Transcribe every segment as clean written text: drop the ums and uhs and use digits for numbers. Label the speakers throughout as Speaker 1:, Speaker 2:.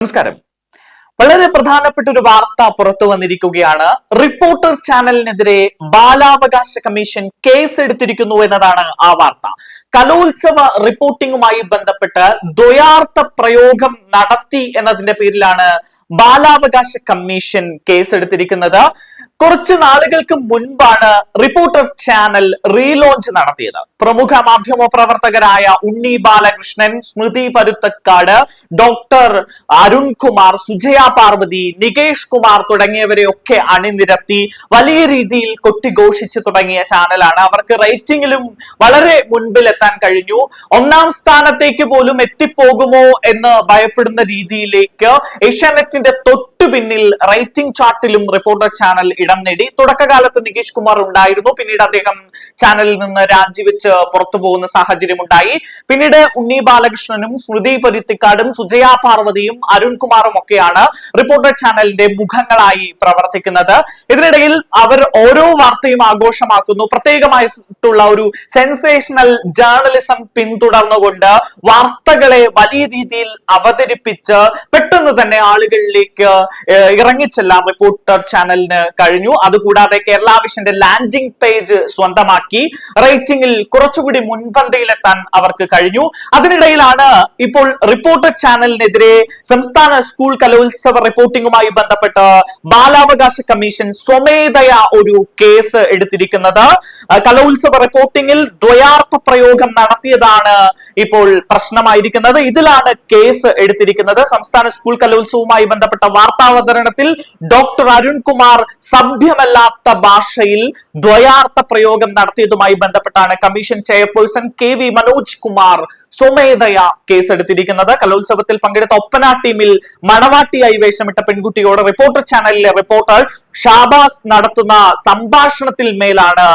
Speaker 1: നമസ്കാരം. വളരെ പ്രധാനപ്പെട്ട ഒരു വാർത്ത പുറത്തു വന്നിരിക്കുകയാണ്. റിപ്പോർട്ടർ ചാനലിനെതിരെ ബാലാവകാശ കമ്മീഷൻ കേസ് എടുത്തിരിക്കുന്നു എന്നതാണ് ആ വാർത്ത. കലോത്സവ റിപ്പോർട്ടിംഗുമായി ബന്ധപ്പെട്ട് ദ്വയാർത്ഥ പ്രയോഗം നടത്തി എന്നതിന്റെ പേരിലാണ് ബാലാവകാശ കമ്മീഷൻ കേസ് എടുത്തിരിക്കുന്നത്. കുറച്ച് നാളുകൾക്ക് മുൻപാണ് റിപ്പോർട്ടർ ചാനൽ റീലോഞ്ച് നടത്തിയത്. പ്രമുഖ മാധ്യമ പ്രവർത്തകരായ ഉണ്ണി ബാലകൃഷ്ണൻ, സ്മൃതി പരുത്തക്കാട്, ഡോക്ടർ അരുൺകുമാർ, സുജയ പാർവതി, നികേഷ് കുമാർ തുടങ്ങിയവരെയൊക്കെ അണിനിരത്തി വലിയ രീതിയിൽ കൊട്ടിഘോഷിച്ച് തുടങ്ങിയ ചാനലാണ്. അവർക്ക് റേറ്റിംഗിലും വളരെ മുൻപിലെത്താൻ കഴിഞ്ഞു. 1ാം സ്ഥാനത്തേക്ക് പോലും എത്തിപ്പോകുമോ എന്ന് ഭയപ്പെടുന്ന രീതിയിലേക്ക് ഏഷ്യാനെറ്റിന്റെ തൊട്ടു പിന്നിൽ റേറ്റിംഗ് ചാർട്ടിലും റിപ്പോർട്ടർ ചാനൽ ഇടം നേടി. തുടക്കകാലത്ത് നികേഷ് കുമാർ ഉണ്ടായിരുന്നു. പിന്നീട് അദ്ദേഹം ചാനലിൽ നിന്ന് രാജിവെച്ച് പുറത്തു പോകുന്ന സാഹചര്യം ഉണ്ടായി. പിന്നീട് ഉണ്ണി ബാലകൃഷ്ണനും, സ്മൃതി പരുത്തിക്കാടും, സുജയ പാർവതിയും, അരുൺകുമാറും ഒക്കെയാണ് റിപ്പോർട്ടർ ചാനലിന്റെ മുഖങ്ങളായി പ്രവർത്തിക്കുന്നത്. ഇതിനിടയിൽ അവർ ഓരോ വാർത്തയും ആഘോഷമാക്കുന്നു. പ്രത്യേകമായിട്ടുള്ള ഒരു സെൻസേഷണൽ ജേർണലിസം പിന്തുടർന്നുകൊണ്ട് വാർത്തകളെ വലിയ രീതിയിൽ അവതരിപ്പിച്ച് പെട്ടെന്ന് തന്നെ ആളുകളിലേക്ക് ഇറങ്ങിച്ചെല്ലാം റിപ്പോർട്ടർ ചാനലിന് കഴിഞ്ഞു. അതുകൂടാതെ കേരള വിഷന്റെ ലാൻഡിംഗ് പേജ് സ്വന്തമാക്കി റേറ്റിംഗിൽ കുറച്ചുകൂടി മുൻപന്തിയിലെത്താൻ അവർക്ക് കഴിഞ്ഞു. അതിനിടയിലാണ് ഇപ്പോൾ റിപ്പോർട്ടർ ചാനലിനെതിരെ സംസ്ഥാന സ്കൂൾ കലോത്സവ റിപ്പോർട്ടിംഗുമായി ബന്ധപ്പെട്ട് ബാലാവകാശ കമ്മീഷൻ സ്വമേധയാ ഒരു കേസ് എടുത്തിരിക്കുന്നത്. കലോത്സവ റിപ്പോർട്ടിംഗിൽ ദ്വയാർത്ഥ പ്രയോഗം നടത്തിയതാണ് ഇപ്പോൾ പ്രശ്നമായിരിക്കുന്നത്. ഇതിലാണ് കേസ് എടുത്തിരിക്കുന്നത്. സംസ്ഥാന സ്കൂൾ കലോത്സവവുമായി ബന്ധപ്പെട്ട വാർത്താവതരണത്തിൽ ഡോക്ടർ അരുൺകുമാർ സഭ്യമല്ലാത്ത ഭാഷയിൽ ദ്വയാർത്ഥ പ്രയോഗം നടത്തിയതുമായി ബന്ധപ്പെട്ടാണ് commission chairperson KV Manoj Kumar സ്വമേധയാ കേസെടുത്തിരിക്കുന്നത്. കലോത്സവത്തിൽ പങ്കെടുത്ത ഒപ്പന ടീമിൽ മണവാട്ടിയായി വേഷമിട്ട പെൺകുട്ടിയോട് റിപ്പോർട്ടർ ചാനലിലെ റിപ്പോർട്ടർ ഷാബാസ് നടത്തുന്ന സംഭാഷണത്തിൽ മേലാണ്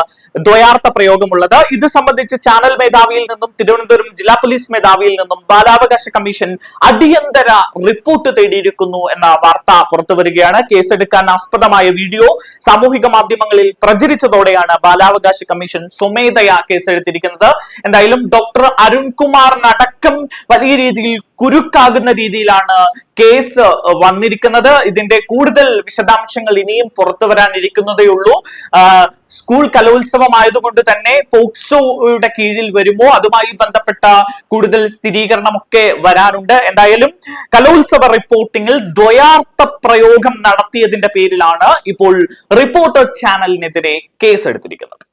Speaker 1: ദ്വയാർത്ഥ പ്രയോഗമുള്ളത്. ഇത് സംബന്ധിച്ച് ചാനൽ മേധാവിയിൽ നിന്നും തിരുവനന്തപുരം ജില്ലാ പോലീസ് മേധാവിയിൽ നിന്നും ബാലാവകാശ കമ്മീഷൻ അടിയന്തര റിപ്പോർട്ട് തേടിയിരിക്കുന്നു എന്ന വാർത്ത പുറത്തുവരികയാണ്. കേസെടുക്കാൻ ആസ്പദമായ വീഡിയോ സാമൂഹിക മാധ്യമങ്ങളിൽ പ്രചരിച്ചതോടെയാണ് ബാലാവകാശ കമ്മീഷൻ സ്വമേധയാ കേസെടുത്തിരിക്കുന്നത്. എന്തായാലും ഡോക്ടർ അരുൺകുമാറിനടക്കം വലിയ രീതിയിൽ കുരുക്കാകുന്ന രീതിയിലാണ് കേസ് വന്നിരിക്കുന്നത്. ഇതിന്റെ കൂടുതൽ വിശദാംശങ്ങൾ ഇനിയും പുറത്തു വരാനിരിക്കുന്നതേ ഉള്ളൂ. സ്കൂൾ കലോത്സവമായതുകൊണ്ട് തന്നെ പോക്സോയുടെ കീഴിൽ വരുമോ, അതുമായി ബന്ധപ്പെട്ട കൂടുതൽ സ്ഥിരീകരണമൊക്കെ വരാനുണ്ട്. എന്തായാലും കലോത്സവ റിപ്പോർട്ടിംഗിൽ ദ്വയാർത്ഥ പ്രയോഗം നടത്തിയതിന്റെ പേരിലാണ് ഇപ്പോൾ റിപ്പോർട്ടർ ചാനലിനെതിരെ കേസെടുത്തിരിക്കുന്നത്.